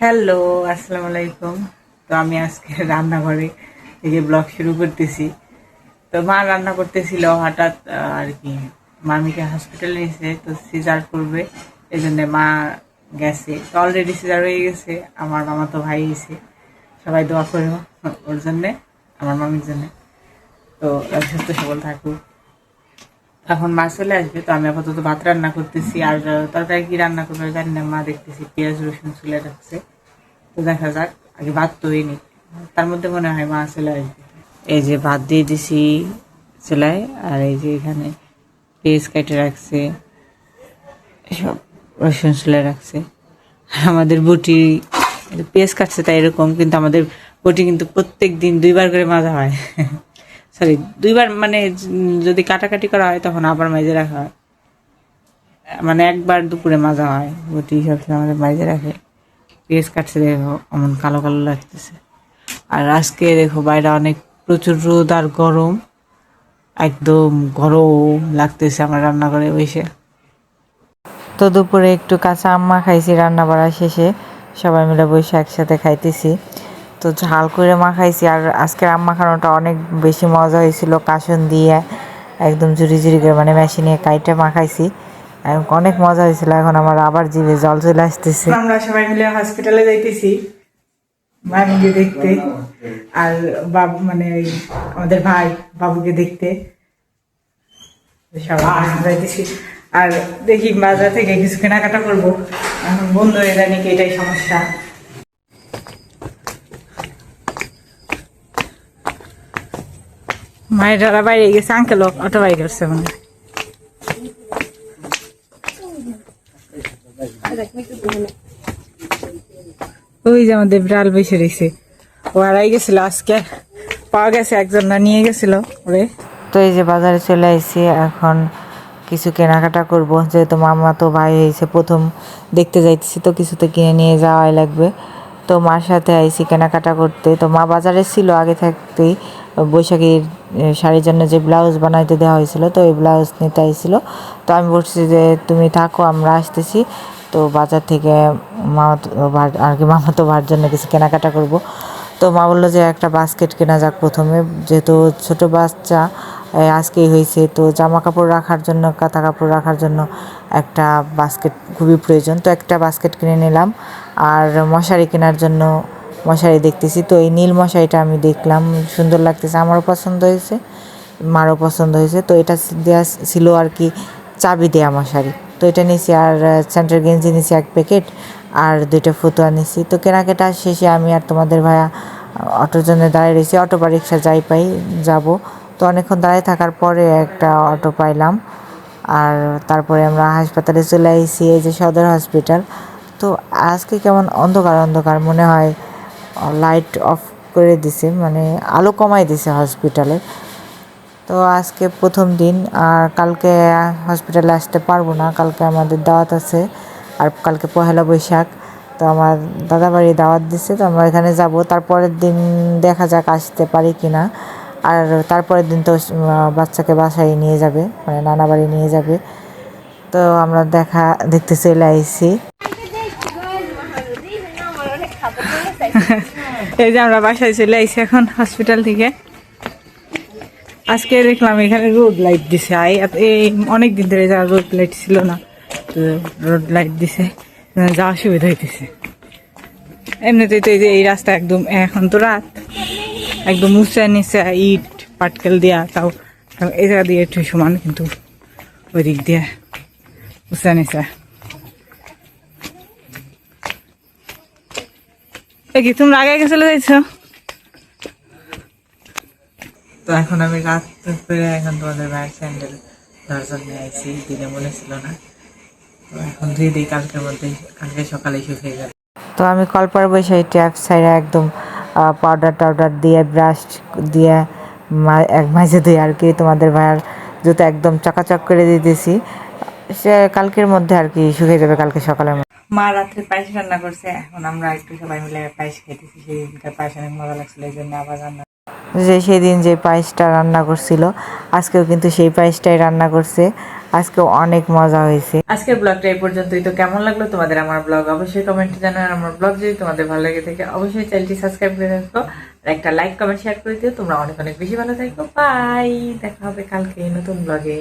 Hello, আসসালামু আলাইকুম। তো আমি আজকে রান্নাঘরে থেকে ব্লগ শুরু করতেছি। তো মা রান্না করতেছিল, হঠাৎ আর কি মামিকে হসপিটালে নিয়েছে, তো সিজার করবে, এই জন্য মা গেছে। তো অলরেডি সিজার হয়ে গেছে, আমার মামা তো ভাই গেছে। সবাই দোয়া করো ওর জন্যে, আমার মামির জন্যে। তো সুস্থ সবল থাকুক। এখন মা চলে আসবে, তো আমি আপাতত ভাত রান্না করতেছি। আর তরকারি কি রান্না করবে জানি না, মা দেখতেছি পেঁয়াজ রসুন চুলে রাখছে। তো দেখা যাক, আগে ভাত তো হয়নি, তার মধ্যে মনে হয় মা চলে আসবে। এই যে ভাত দিয়ে দিছি চুলায়, আর এই যে এখানে পেঁয়াজ কেটে রাখছে, সব রসুন চুলে রাখছে। আর আমাদের বটি পেঁয়াজ কাটছে তাই এরকম, কিন্তু আমাদের বটি কিন্তু প্রত্যেক দিন 2বার করে মাজা হয়। সরি, 2বার মানে যদি কাটাকাটি করা হয় তখন আবার মেজে রাখা হয়, মানে একবার দুপুরে মাজা হয়। বটি সবসময় আমাদের মেজে রাখে। পেঁয়াজ কাটছে, দেখো এমন কালো কালো লাগতেছে। আর আজকে দেখো বাইরে অনেক প্রচুর রোদ আর গরম, একদম গরম লাগতেছে আমার রান্নাঘরে বসে। তো দুপুরে একটু কাঁচা আম্মা খাইছি রান্না বাড়া শেষে, সবাই মিলে বসে একসাথে খাইতেছি। তো ঝাল করে মাখাইছি, আর আজকের আম্মা খানোটা অনেক বেশি মজা হয়েছিল। কাসুন দিয়ে একদম ঝুরি ঝুরি করে মানে মেশিনে কাইটে মাখাইছি, অনেক মজা হয়েছিল। এখন আমার আবার জিভে জল চলে আসতেছে। আমরা সবাই মিলে হসপিটালে যাইতেছি মামিকে দেখতে, আর বাবু মানে ওই আমাদের ভাই বাবুকে দেখতে সবাই যাইতেছি। আর দেখি বাজার থেকে কিছু কেনাকাটা করবো, এখন বন্ধ হয়ে যায় নাকি, এটাই সমস্যা। মায়ের যারা বাইরে গেছে, আঙ্কেল অটো বাইরে করছে মানে। ওই যে আমাদের বিড়াল বসে রয়েছে, ও হারাই গেছিল আজকে, পাওয়া গেছে, একজন না নিয়ে গেছিল ওরে। তো এই যে বাজারে চলে আইছি, এখন কিছু কেনাকাটা করব, যেহেতু মামা তো ভাই হয়েছে প্রথম দেখতে যাইতেছি, তো কিছু তো কিনে নিয়ে যাওয়াই লাগবে। তো মার সাথে আইছি কেনাকাটা করতে। তো মা বাজারে ছিল আগে থাকতেই, বৈশাখীর শাড়ির জন্য যে ব্লাউজ বানাইতে দেওয়া হয়েছিল, তো এই ব্লাউজ নিতে আইছিল। তো আমি বলছি যে তুমি থাকো, আমরা আসতেছি। তো বাজার থেকে মা আর কি মামা তো ভার জন্য কিছু কেনাকাটা করব। তো মা বললো যে একটা বাস্কেট কেনা যাক প্রথমে, যেহেতু ছোট বাচ্চা আজকেই হয়েছে, তো জামা কাপড় রাখার জন্য, কাঁথা কাপড় রাখার জন্য একটা বাস্কেট খুবই প্রয়োজন। তো একটা বাস্কেট কিনে নিলাম। আর মশারি কেনার জন্য মশারি দেখতেছি। তো এই নীল মশারিটা আমি দেখলাম, সুন্দর লাগতেছে, আমারও পছন্দ হয়েছে, মারও পছন্দ হয়েছে। তো এটা দেওয়া ছিল আর কি চাবি দেওয়া মশারি। তো এটা নিয়েছি, আর সেন্টার গেঞ্জি নিয়েছি 1 প্যাকেট, আর 2টা ফতুয়া নিয়েছি। তো কেনাকাটা শেষে আমি আর তোমাদের ভাইয়া অটোর জন্য দাঁড়িয়ে রয়েছি, অটো বা রিক্সা যাই পাই যাব। তো অনেকক্ষণ দাঁড়িয়ে থাকার পরে একটা অটো পাইলাম, আর তারপরে আমরা হাসপাতালে চলে আসি, এই যে সদর হসপিটাল। তো আজকে কেমন অন্ধকার অন্ধকার মনে হয়, লাইট অফ করে দিছে, মানে আলো কমাই দিছে হসপিটালে। তো আজকে প্রথম দিন, আর কালকে হসপিটালে আসতে পারবো না, কালকে আমাদের দাওয়াত আছে। আর কালকে পহেলা বৈশাখ, তো আমার দাদাবাড়ি দাওয়াত দিচ্ছে, তো আমরা এখানে যাব। তারপরের দিন দেখা যাক আসতে পারি কি না। আর তারপরের দিন তো বাচ্চাকে বাসায় নিয়ে যাবে, মানে নানা বাড়ি নিয়ে যাবে। তো আমরা দেখতে চলে আইছি। এই যে আমরা বাসায় চলে আইছি এখন হসপিটাল থেকে। আজকে দেখলাম এখানে রোড লাইট দিছে, এই অনেক দিন ধরে যাওয়ার রোড লাইট ছিল না, তো রোড লাইট দিছে, যাওয়া সুবিধা হইতেছে। এমনিতেই তো এই যে এই রাস্তা একদম, এখন তো রাত, একদম উঁচা নিচে ইট পাটকেল দিয়া, তাও এই জায়গা দিয়ে একটু সমান, কিন্তু ওই দিক দিয়ে উঁচা নিচা। কি তোমরা আগে চলে যাইছো? তো এখন আমি রাত করে এখন তোমাদের ভাইয়ের স্যান্ডেল দরজা নিয়ে আইছি, দিনে মনে ছিল না। তো এখন ধুয়ে দিই, কালকের মধ্যে, কালকে সকালে শুকিয়ে যাবে। তো আমি কলপার বসে এই ট্যাপ সাইডে একদম পাউডার টাউডার দিয়ে ব্রাশ দিয়ে এক মাঝে দিয়ে আর কি তোমাদের ভাইয়ার জুতো একদম চকাচক করে দিতেছি, সে কালকের মধ্যে আর কি শুকিয়ে যাবে, কালকে সকালের মধ্যে। মা রাত্রে পায়েস রান্না করছে, এখন আমরা একটু সবাই মিলে পায়েস খেতেছি। সেই দিনকার পায়েস অনেক মজা লাগছিল, এই জন্য আবার রান্না। যে সেদিন যে পায়েসটা রান্না করছিল আজকেও কিন্তু সেই পায়েসটাই রান্না করছে। আজকেও অনেক মজা হয়েছে। আজকের ব্লগটা এই পর্যন্তই। তো কেমন লাগলো তোমাদের আমার ব্লগ অবশ্যই কমেন্টে জানাও। আর আমার ব্লগ যদি তোমাদের ভালো লাগে থাকে অবশ্যই চ্যানেলটি সাবস্ক্রাইব করে রাখো আর একটা লাইক কমেন্ট শেয়ার করে দিও। তোমরা অনেক অনেক বেশি ভালো থাকো। বাই, দেখা হবে কালকে নতুন ব্লগে।